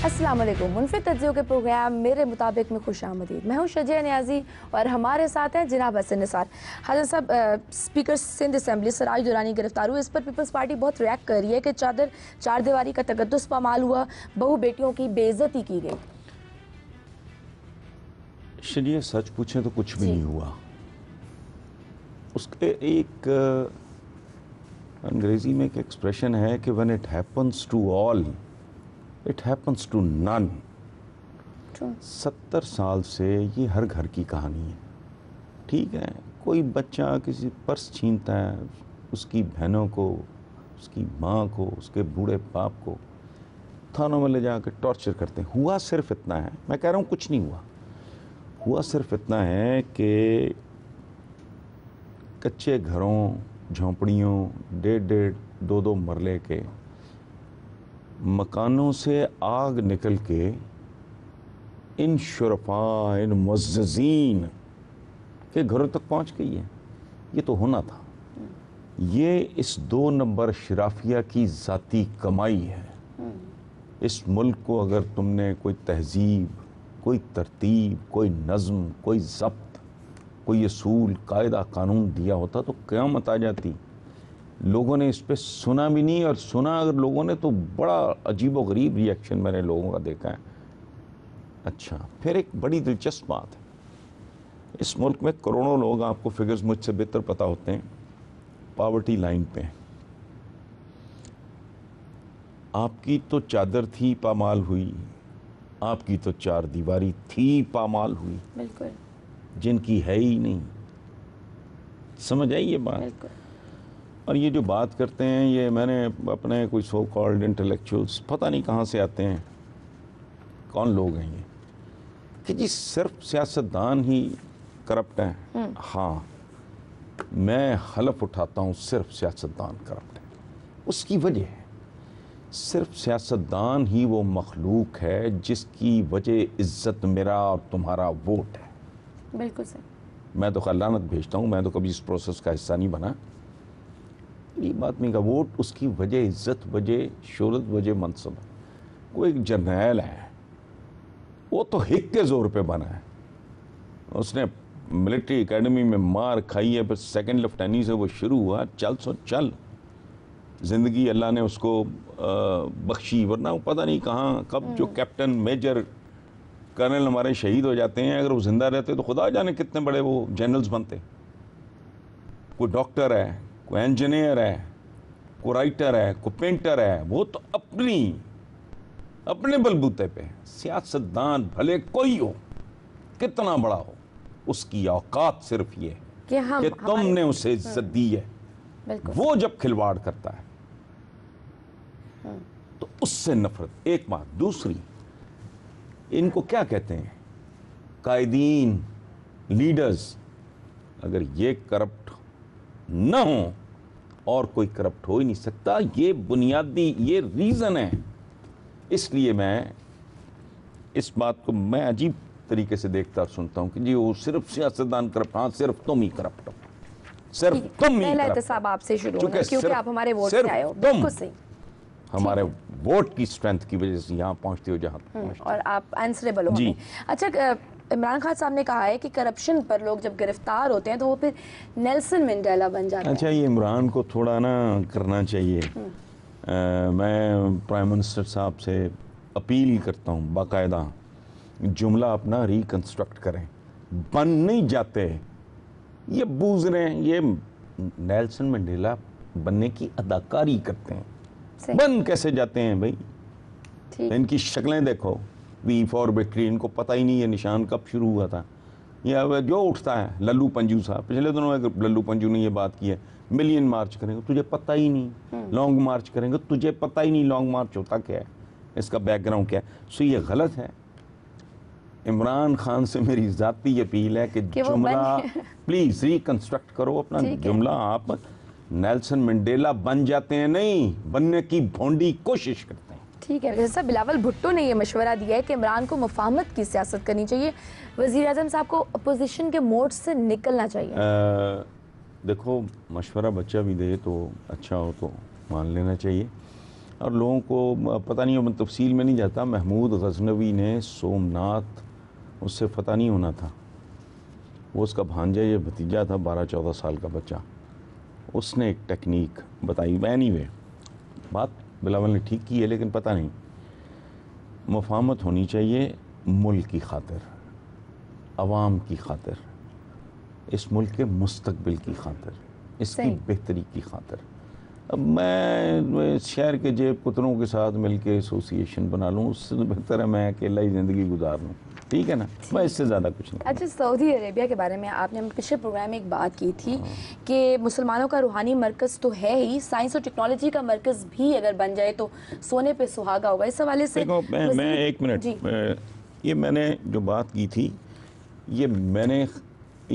अस्सलाम वालेकुम। मुनफिद तज्ज़ियों के प्रोग्राम मेरे मुताबिक में खुश आमदीद। मैं हूँ शजिया नियाज़ी और हमारे साथ हैं जनाब हसन निसार। हाज़िर साहब, स्पीकर सिंध असम्बली सराज दुरानी गिरफ्तार हुए, इस पर पीपल्स पार्टी बहुत रिएक्ट कर रही है कि चार दीवारी का तकद्दुस पामाल हुआ, बहू बेटियों की बेइज्जती की गई। शजिया, सच पूछें तो कुछ भी नहीं हुआ। उसके एक अंग्रेजी में एक एक्सप्रेशन है कि when it happens to all it happens to none. 70 साल से ये हर घर की कहानी है। ठीक है, कोई बच्चा किसी पर्स छीनता है, उसकी बहनों को, उसकी माँ को, उसके बूढ़े बाप को थानों में ले जाकर टॉर्चर करते हैं। हुआ सिर्फ इतना है, मैं कह रहा हूँ कुछ नहीं हुआ, हुआ सिर्फ इतना है कि कच्चे घरों, झोंपड़ियों, 1.5 2 मरले के मकानों से आग निकल के इन शुरफा, इन मुअज़्ज़ज़ीन के घरों तक पहुंच गई है। ये तो होना था। ये इस 2 नंबर शराफिया की ज़ाती कमाई है। इस मुल्क को अगर तुमने कोई तहजीब, कोई तरतीब, कोई नज़्म, कोई ज़ब्त, कोई असूल, कायदा, कानून दिया होता तो क़यामत आ जाती। लोगों ने इस पे सुना भी नहीं, और सुना अगर लोगों ने तो बड़ा अजीब व गरीब रिएक्शन मैंने लोगों का देखा है। अच्छा, फिर एक बड़ी दिलचस्प बात है, इस मुल्क में करोड़ों लोग, आपको फिगर्स मुझसे बेहतर पता होते हैं, पॉवर्टी लाइन पे हैं। आपकी तो चादर थी पामाल हुई, आपकी तो 4 दीवारी थी पामाल हुई, बिल्कुल, जिनकी है ही नहीं। समझ आई ये बात? बिल्कुल। और ये जो बात करते हैं, ये मैंने अपने कोई सो कॉल्ड इंटेलेक्चुअल्स, पता नहीं कहाँ से आते हैं, कौन लोग हैं ये, कि जी सिर्फ सियासतदान ही करप्ट हैं। हाँ, मैं हलफ उठाता हूँ सिर्फ सियासतदान करप्ट है। उसकी वजह है, सिर्फ सियासतदान ही वो मखलूक है जिसकी वजह इज़्ज़त मेरा और तुम्हारा वोट है। बिल्कुल सही। मैं तो खलानत भेजता हूँ, मैं तो कभी इस प्रोसेस का हिस्सा नहीं बना। गरीब आदमी का वोट, उसकी वजह इज़्ज़त, वजह शोहरत, वजह मनसब है। कोई एक जर्नैल है, वो तो हिक के ज़ोर पे बना है, उसने मिलिट्री एकेडमी में मार खाई है, फिर सेकंड लेफ्टिनेंट से वो शुरू हुआ, चल सो चल, ज़िंदगी अल्लाह ने उसको बख्शी, वरना वो पता नहीं कहाँ कब जो कैप्टन, मेजर, कर्नल हमारे शहीद हो जाते हैं, अगर वो जिंदा रहते तो खुदा जाने कितने बड़े वो जनरल्स बनते। कोई डॉक्टर है, कोई इंजीनियर है, कोई राइटर है, कोई पेंटर है, वो तो अपने बलबूते पे। सियासतदान भले कोई हो, कितना बड़ा हो, उसकी औकात सिर्फ ये है कि तुमने उसे इज्जत दी है। वो जब खिलवाड़ करता है तो उससे नफरत। एक बात। दूसरी, इनको क्या कहते हैं, कायदीन, लीडर्स, अगर ये करप्ट न हो और कोई करप्ट हो ही नहीं सकता। ये बुनियादी, ये रीज़न है। इसलिए मैं इस बात को मैं अजीब तरीके से देखता और सुनता हूँ कि जी वो सिर्फ सियासतदान करप्ट, हाँ सिर्फ तुम ही करप्ट हो, सिर्फ तुम ही करप्ट हो। आपसे शुरू होना, क्योंकि आप हमारे वोट से आए हो। बिल्कुल सही। हमारे वोट की स्ट्रेंथ की वजह से यहाँ पहुँचते हो जहाँ पहुँचते और आप आंसरेबल हो। जी। अच्छा, इमरान खान साहब ने कहा है कि करप्शन पर लोग जब गिरफ्तार होते हैं तो वो फिर नेल्सन मंडेला बन जाते हैं। अच्छा, ये इमरान को थोड़ा ना करना चाहिए। मैं प्राइम मिनिस्टर साहब से अपील करता हूँ, बाकायदा जुमला अपना रिकंस्ट्रक्ट करें। बन नहीं जाते ये बूजरे, ये नेल्सन मंडेला बनने की अदाकारी करते हैं। बन कैसे जाते हैं भाई? इनकी शक्लें देखो, वी फॉर विक्ट्री, इनको पता ही नहीं है निशान कब शुरू हुआ था। या जो उठता है लल्लू पंजू साहब, पिछले दिनों में लल्लू पंजू ने ये बात की है, मिलियन मार्च करेंगे, तुझे पता ही नहीं। लॉन्ग मार्च करेंगे, तुझे पता ही नहीं लॉन्ग मार्च होता क्या है, इसका बैकग्राउंड क्या है। सो ये गलत है। इमरान खान से मेरी ज़ाती अपील है कि जुमला प्लीज़ रिकंस्ट्रक्ट करो अपना जुमला। आप नेल्सन मंडेला बन जाते हैं, नहीं बनने की भोंडी कोशिश करते हैं। ठीक है। जैसा बिलावल भुट्टो ने ये मशवरा दिया है कि इमरान को मुफाहमत की सियासत करनी चाहिए, वज़ीर आज़म साहब को अपोजिशन के मोड से निकलना चाहिए। देखो, मशवरा बच्चा भी दे तो अच्छा हो तो मान लेना चाहिए। اور لوگوں کو پتہ نہیں، میں تفصیل میں نہیں جاتا، محمود غزنوی نے سومناتھ اس سے فتح نہیں ہونا تھا، وہ اس کا بھانجا یا بھتیجا تھا 12-14 سال کا بچہ، اس نے ایک ٹیکنیک بتائی. اینی وے بات بلاول نے ٹھیک کی ہے، لیکن پتہ نہیں، مفاہمت ہونی چاہیے ملک کی خاطر، عوام کی خاطر، اس ملک کے مستقبل کی خاطر، اس کی صحیح. بہتری کی خاطر. اب میں شہر کے جیب کتروں کے ساتھ مل کے ایسوسیشن بنا لوں، اس سے بہتر ہے میں اکیلا ہی زندگی گزار لوں. ٹھیک ہے نا، میں اس سے زیادہ کچھ نہیں. اچھا، سعودی عربیہ کے بارے میں آپ نے پچھلے پروگرام میں ایک بات کی تھی کہ مسلمانوں کا روحانی مرکز تو ہے ہی، سائنس اور ٹیکنالوجی کا مرکز بھی اگر بن جائے تو سونے پہ سہاگا ہوگا. اس حوالے سے دیکھو میں ایک منٹ، یہ میں نے جو بات کی تھی، یہ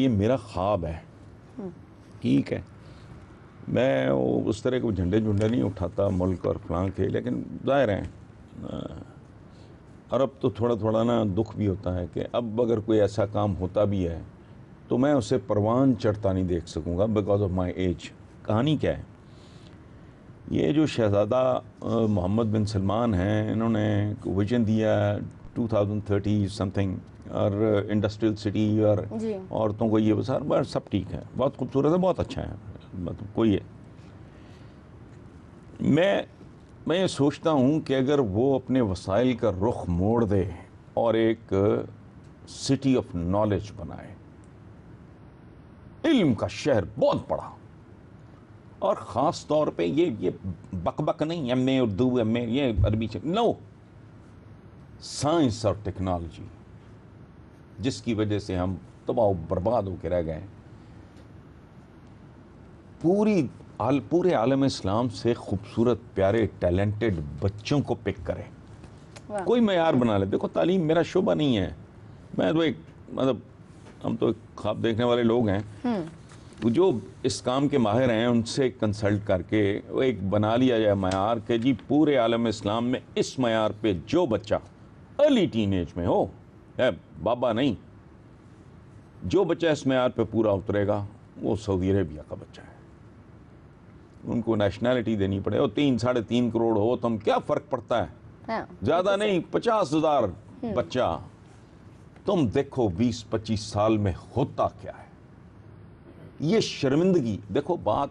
میرا خواب ہے. ٹھیک ہے، میں اس طرح کے جھنڈے نہیں اٹھاتا ملک اور فلاں کے، لیکن ظاہر ہے اور اب تو تھوڑا تھوڑا نا دکھ بھی ہوتا ہے کہ اب اگر کوئی ایسا کام ہوتا بھی ہے تو میں اسے پروان چڑھتا نہیں دیکھ سکوں گا بیکاز آف مائی ایج. کہانی کیا ہے، یہ جو شہزادہ محمد بن سلمان ہیں، انہوں نے ویژن دیا 2030 سم تھنگ، اور انڈسٹریل سٹی اور عورتوں کو یہ سب ٹھیک ہے، بہت خوبصورت ہے، بہت اچھا ہے، مطلب کوئی ہے. میں یہ سوچتا ہوں کہ اگر وہ اپنے وسائل کا رخ موڑ دے اور ایک سٹی آف نالج بنائے، علم کا شہر بہت بڑا، اور خاص طور پہ یہ بک بک نہیں، ایم اے اردو، ایم اے یہ عربی، نو، سائنس اور ٹیکنالوجی، جس کی وجہ سے ہم تباہ و برباد ہو کے رہ گئے. پورے عالم اسلام سے خوبصورت، پیارے، ٹیلنٹڈ بچوں کو پک کرے، کوئی معیار بنا لے. دیکھو تعلیم میرا شعبہ نہیں ہے، میں تو ایک مطلب ہم تو ایک خواب دیکھنے والے لوگ ہیں، جو اس کام کے ماہر ہیں ان سے کنسلٹ کر کے وہ ایک بنا لیا جائے معیار کہ جی پورے عالم اسلام میں اس معیار پہ جو بچہ ارلی ٹین ایج میں ہو، بابا نہیں، جو بچہ اس معیار پہ پورا اترے گا وہ سعودی عربیہ کا بچہ ہے. ان کو نیشنلٹی دینی پڑے، اور 3-3.5 کروڑ ہو تو ہم کیا فرق پڑتا ہے، زیادہ نہیں، 50,000 بچہ. تم دیکھو 20-25 سال میں ہوتا کیا ہے. یہ شرمندگی، دیکھو بات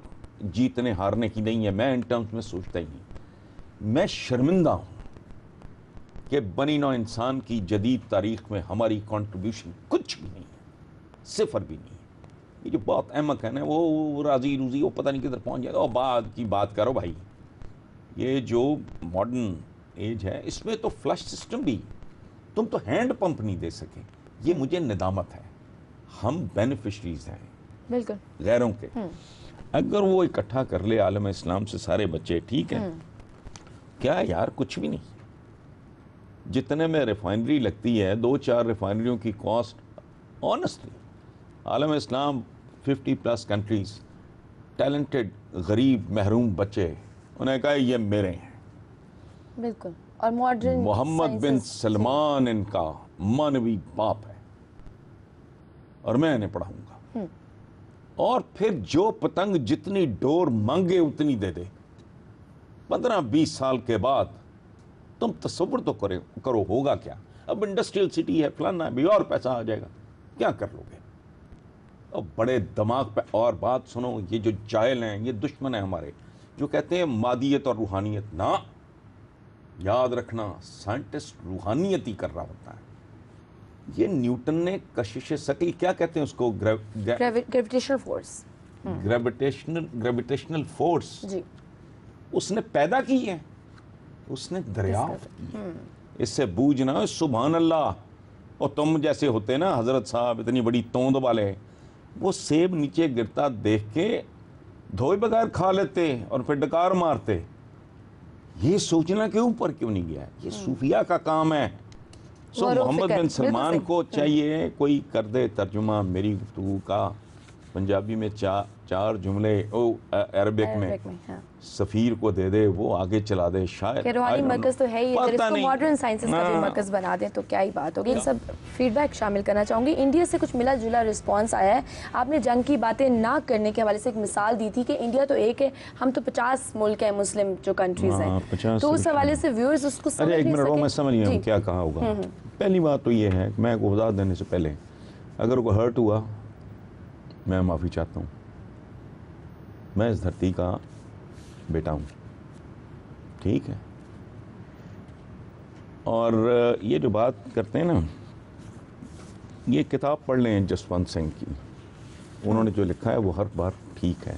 جیتنے ہارنے کی نہیں ہے، میں ان ٹرمز میں سوچتا ہی نہیں. میں شرمندہ ہوں کہ بنی نوع انسان کی جدید تاریخ میں ہماری کنٹریبیوشن کچھ بھی نہیں ہے، صفر بھی نہیں ہے. یہ جو بہت احمق ہے نا، وہ راضی روزی وہ پتہ نہیں کدھر پہنچ جائے گا. اور بعد کی بات کرو بھائی، یہ جو ماڈرن ایج ہے اس میں تو فلش سسٹم بھی، تم تو ہینڈ پمپ نہیں دے سکے. یہ مجھے ندامت ہے. ہم بینیفیشریز ہیں بالکل غیروں کے. اگر وہ اکٹھا کر لے عالم اسلام سے سارے بچے، ٹھیک ہے، کیا یار کچھ بھی نہیں. جتنے میں ریفائنری لگتی ہے، 2-4 ریفائنریوں کی کاسٹ، آنیسٹلی عالم اسلام 50+ کنٹریز، ٹیلنٹڈ غریب محروم بچے، انہیں کہا یہ میرے ہیں بالکل. اور ماڈرن محمد بن سلمان ان کا مانوی باپ ہے اور میں انہیں پڑھاؤں گا. اور پھر جو پتنگ جتنی ڈور مانگے اتنی دے دے. 15-20 سال کے بعد تم تصور تو کرو ہوگا کیا. اب انڈسٹریل سٹی ہے، فلانا ہے، بھی اور پیسہ آ جائے گا، کیا کر لو گے. اور بڑے دماغ پہ. اور بات سنو، یہ جو جاہل ہیں یہ دشمن ہیں ہمارے، جو کہتے ہیں مادیت اور روحانیت. نہ، یاد رکھنا سائنٹسٹ روحانیت ہی کر رہا ہوتا ہے. یہ نیوٹن نے کشش ثقل، کیا کہتے ہیں اس کو، گریویٹیشنل فورس، گریویٹیشنل فورس، جی، اس نے پیدا کی ہے، اس نے دریافت کی. اس سے بوجھنا سبحان اللہ. اور تم جیسے ہوتے نا حضرت صاحب اتنی بڑی توند والے، وہ سیب نیچے گرتا دیکھ کے دھوئے بغیر کھا لیتے اور پھر ڈکار مارتے. یہ سوچنا کہ اوپر کیوں نہیں گیا. یہ صوفیہ کا کام ہے. محمد بن سلمان کو چاہیے کوئی کر دے ترجمہ میری گفتگو کا पंजाबी में चार जुमले अरबिक में अरबिक में, हाँ। सफ़ीर को दे दे, वो आगे चला दे, शायद कि रूहानी मरकज़ तो है ही, अगर पता इसको नहीं। मॉडर्न साइंसेस का भी हाँ। मरकज़ बना दें तो क्या ही बात होगी। सब फीडबैक शामिल करना चाहूँगी। इंडिया से कुछ मिला जुला रिस्पॉन्स आया है। आपने जंग की बातें ना करने के हवाले से एक मिसाल दी थी कि इंडिया तो एक है, हम तो 50 मुल्क हैं मुस्लिम जो कंट्रीज़ हाँ, हैं, 50 तो उस हवाले से व्यूअर्स उसको समझ अरे एक नहीं मिनट सके। मैं समझ गया हूँ जी। क्या कहा होगा। पहली बात तो ये है कि मैं को वजाहत देने से पहले अगर कोई हर्ट हुआ, मैं माफ़ी चाहता हूँ। मैं इस धरती का बेटा हूँ, ठीक है। और ये जो बात करते हैं ना, ये किताब पढ़ लें जसवंत सिंह की, उन्होंने जो लिखा है वो हर बार ठीक है।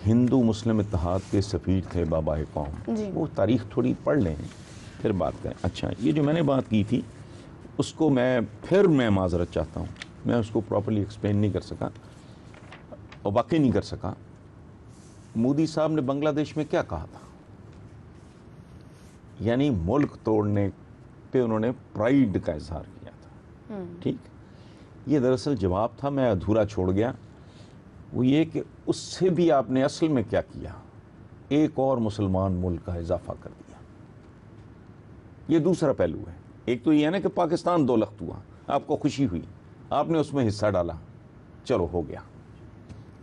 हिंदू मुस्लिम इत्तेहाद के सफ़ीर थे बाबा कौम, जी। वो तारीख़ थोड़ी पढ़ लें फिर बात करें। अच्छा, ये जो मैंने बात की थी उसको मैं माज़रत चाहता हूँ, मैं उसको प्रॉपर्ली एक्सप्लेन नहीं कर सका और वाकई नहीं कर सका। मोदी साहब ने बांग्लादेश में क्या कहा था, यानी मुल्क तोड़ने पे उन्होंने प्राइड का इजहार किया था, ठीक। ये दरअसल जवाब था, मैं अधूरा छोड़ गया, वो ये कि उससे भी आपने असल में क्या किया, एक और मुसलमान मुल्क का इजाफा कर दिया। ये दूसरा पहलू है। एक तो ये है ना कि पाकिस्तान दो लख्त हुआ, आपको खुशी हुई, आपने उसमें हिस्सा डाला, चलो हो गया।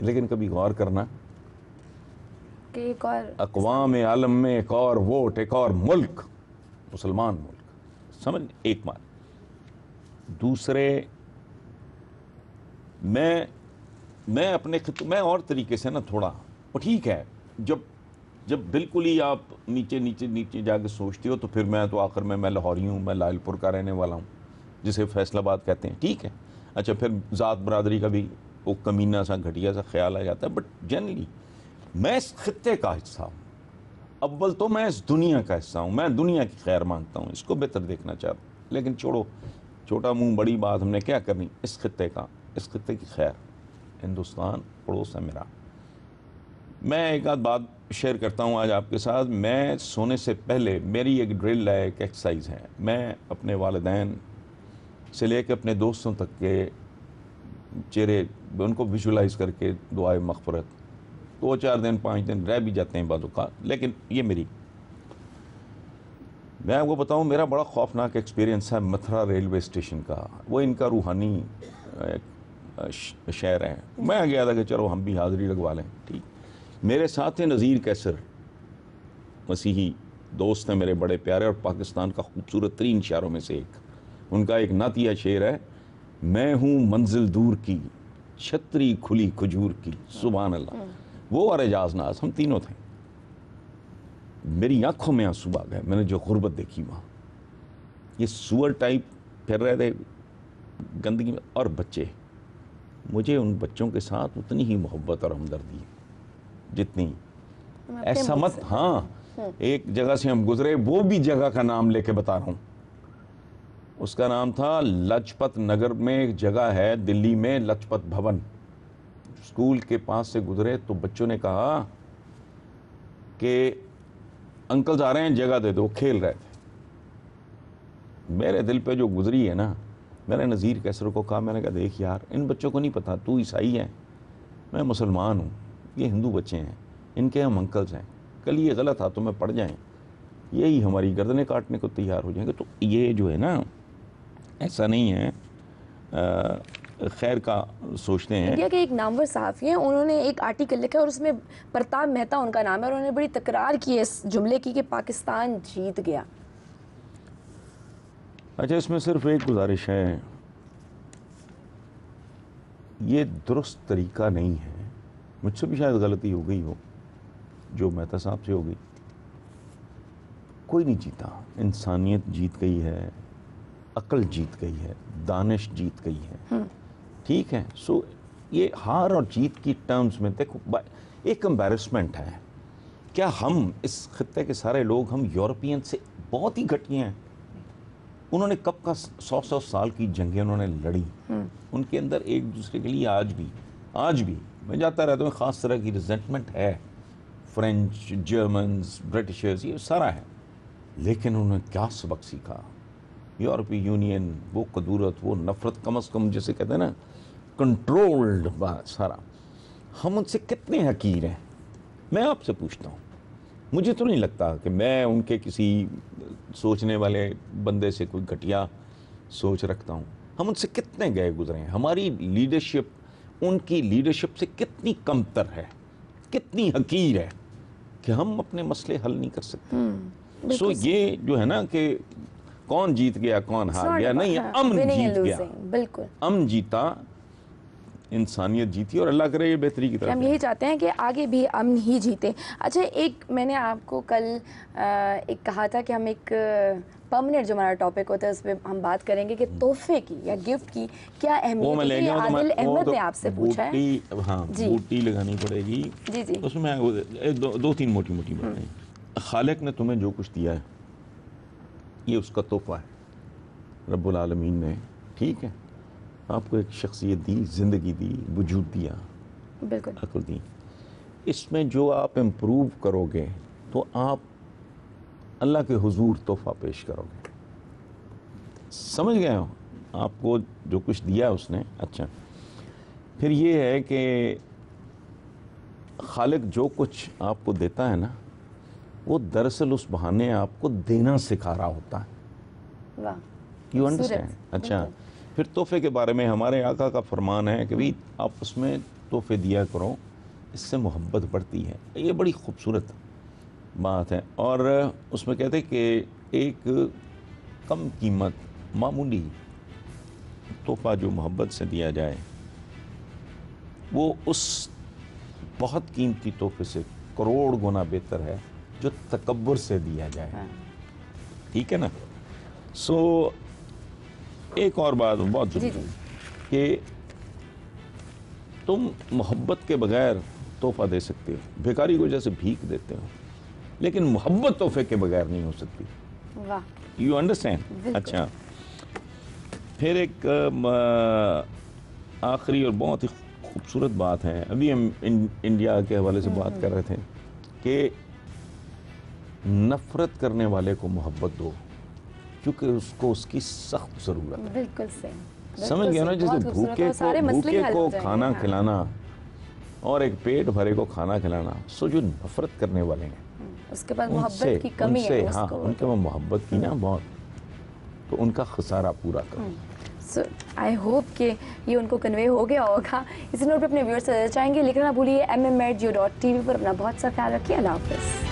लेकिन कभी गौर करना कि एक और अक़वाम आलम में एक और वोट, एक और मुल्क, मुसलमान मुल्क, समझ एक बात। दूसरे, मैं अपने मैं और तरीके से ना थोड़ा, वो ठीक है, जब बिल्कुल ही आप नीचे जाके सोचते हो तो फिर मैं तो आखिर में मैं लाहौरी हूँ, मैं लालपुर का रहने वाला हूँ, जिसे फैसलाबाद कहते हैं, ठीक है। अच्छा, फिर ज़ात बरादरी का भी वो कमीना सा घटिया सा ख्याल आ जाता है, बट जनरली मैं इस खित्ते का हिस्सा हूँ। अव्वल तो मैं इस दुनिया का हिस्सा हूँ, मैं दुनिया की खैर मांगता हूँ, इसको बेहतर देखना चाहता हूँ। लेकिन छोड़ो, छोटा मुंह बड़ी बात हमने क्या करनी, इस खित्ते की खैर, हिंदुस्तान पड़ोस है मेरा। मैं एक आध बात शेयर करता हूँ आज आपके साथ। मैं सोने से पहले मेरी एक ड्रिल है, एक एक्सरसाइज है, मैं अपने वालिदैन से लेकर अपने दोस्तों तक के चेहरे उनको विजुलाइज करके दुआए मग़फ़िरत 2-4 दिन 5 दिन रह भी जाते हैं बाज़ों का, लेकिन ये मैं आपको बताऊं, मेरा बड़ा खौफनाक एक्सपीरियंस है मथुरा रेलवे स्टेशन का। वो इनका रूहानी शहर है। मैं गया था कि चलो हम भी हाज़िरी लगवा लें, ठीक। मेरे साथ हैं नज़ीर कैसर, मसीही दोस्त हैं मेरे बड़े प्यारे, और पाकिस्तान का खूबसूरत तरीन शायरों में से एक। उनका एक नातिया शेर है, मैं हूँ मंजिल दूर की, छतरी खुली खजूर की, सुभान अल्लाह। वो और एजाज नाज, हम तीनों थे। मेरी आंखों में आंसू आ गए, मैंने जो गुर्बत देखी वहाँ। ये सुअर टाइप फिर रहे थे गंदगी में, और बच्चे, मुझे उन बच्चों के साथ उतनी ही मोहब्बत और हमदर्दी जितनी, ऐसा मत। हाँ, एक जगह से हम गुजरे, वो भी जगह का नाम लेके बता रहा हूँ, उसका नाम था लाजपत नगर में एक जगह है दिल्ली में, लाजपत भवन। स्कूल के पास से गुजरे तो बच्चों ने कहा कि अंकल आ रहे हैं, जगह दे दो, खेल रहे थे। मेरे दिल पे जो गुजरी है ना, मैंने नज़ीर कैसर को कहा, मैंने कहा देख यार, इन बच्चों को नहीं पता तू ईसाई है, मैं मुसलमान हूँ, ये हिंदू बच्चे हैं, इनके हम अंकल्स हैं, कल ये गलत हाथों में पड़ जाएं, यही हमारी गर्दनें काटने को तैयार हो जाएंगे। तो ये जो है ना, ऐसा नहीं है, खैर का सोचते हैं। इंडिया के एक नामवर सहाफ़ी हैं, उन्होंने एक आर्टिकल लिखा और उसमें प्रताप मेहता उनका नाम है, और उन्होंने बड़ी तकरार की है इस जुमले की कि पाकिस्तान जीत गया। अच्छा, इसमें सिर्फ एक गुजारिश है, ये दुरुस्त तरीका नहीं है, मुझसे भी शायद गलती हो गई हो, जो मेहता साहब से हो गई। कोई नहीं जीता, इंसानियत जीत गई है, अक्ल जीत गई है, दानिश जीत गई है, ठीक है। सो ये हार और जीत की टर्म्स में देखो, एक एम्बैरेसमेंट है। क्या हम इस खित्ते के सारे लोग, हम यूरोपियन से बहुत ही घटिया हैं। उन्होंने कब का 100 साल की जंगें उन्होंने लड़ी, उनके अंदर एक दूसरे के लिए आज भी मैं जाता रहता हूँ, ख़ास तरह की रिजेंटमेंट है, फ्रेंच, जर्मन्स, ब्रिटिशर्स, ये सारा है। लेकिन उन्होंने क्या सबक सीखा, यूरोपीय यूनियन, वो कदूरत, वो नफ़रत, कम अज़ कम जिसे कहते हैं ना, कंट्रोल्ड सारा, हम उनसे कितने हकीर हैं। मैं आपसे पूछता हूँ, मुझे तो नहीं लगता कि मैं उनके किसी सोचने वाले बंदे से कोई घटिया सोच रखता हूँ। हम उनसे कितने गए गुजरे हैं, हमारी लीडरशिप उनकी लीडरशिप से कितनी कमतर है, कितनी हकीर है कि हम अपने मसले हल नहीं कर सकते। सो ये जो है ना कि कौन जीत गया कौन हार गया, नहीं, अमन जीत गया, बिल्कुल अमन जीता, इंसानियत जीती, और अल्लाह करे ये बेहतरी की तरफ। हम यही चाहते हैं कि आगे भी अमन ही जीते। अच्छा, एक मैंने आपको कल एक कहा था कि हम एक परमानेंट जो हमारा टॉपिक होता है उस पर हम बात करेंगे कि तोहफे की या गिफ्ट की क्या अहमियत है। ये आदिल अहमद ने आपसे पूछा है। हाँ, बूटी लगानी पड़ेगी जी जी, उसमें दो तीन मोटी मोटी बातें। खालिक ने तुम्हें जो कुछ दिया है ये उसका तोहफा है, रब्बुल आलमीन ने, ठीक है, आपको एक शख्सियत दी, ज़िंदगी दी, वजूद दिया, बिल्कुल अक्ल दी। इसमें जो आप इम्प्रूव करोगे तो आप अल्लाह के हुजूर तोहफा पेश करोगे। समझ गए हो? आपको जो कुछ दिया उसने, अच्छा, फिर ये है कि खालिक जो कुछ आपको देता है ना, वो दरअसल उस बहाने आपको देना सिखा रहा होता है। वाह, यू अंडरस्टैंड? अच्छा, फिर तोहफे के बारे में हमारे आका का फरमान है कि भाई आप उसमें तोहफे दिया करो, इससे मोहब्बत बढ़ती है। ये बड़ी खूबसूरत बात है। और उसमें कहते हैं कि एक कम कीमत मामूली तोहफा जो मोहब्बत से दिया जाए वो उस बहुत कीमती तोहफे से करोड़ गुना बेहतर है जो तकब्बुर से दिया जाए। ठीक है ना? सो एक और बात बहुत जरूरी कि तुम मोहब्बत के बगैर तोहफा दे सकते हो, भिखारी को जैसे भीख देते हो, लेकिन मोहब्बत तोहफे के बगैर नहीं हो सकती। वाह, यू अंडरस्टैंड? अच्छा, फिर एक आखिरी और बहुत ही खूबसूरत बात है, अभी हम इंडिया के हवाले से बात कर रहे थे कि नफरत करने वाले को मोहब्बत दो क्योंकि उसको उसकी सख्त ज़रूरत है। बिल्कुल सही, समझ गया ना? जैसे भूखे को खाना खिलाना और एक पेट भरे को खाना खिलाना, सो जो नफरत करने वाले हैं उसके पास मोहब्बत की कमी है, हाँ, उनके पास मोहब्बत की ना बहुत, तो उनका खसारा पूरा करो। सो आई होप कि ये उनको कन्वे हो गया होगा। इसी नोट पे अपने व्यूअर्स से चाहेंगे लिखना ना भूलिए mm@geo.tv पर। अपना बहुत सा ख्याल रखिए। अल्लाह हाफ़िज़।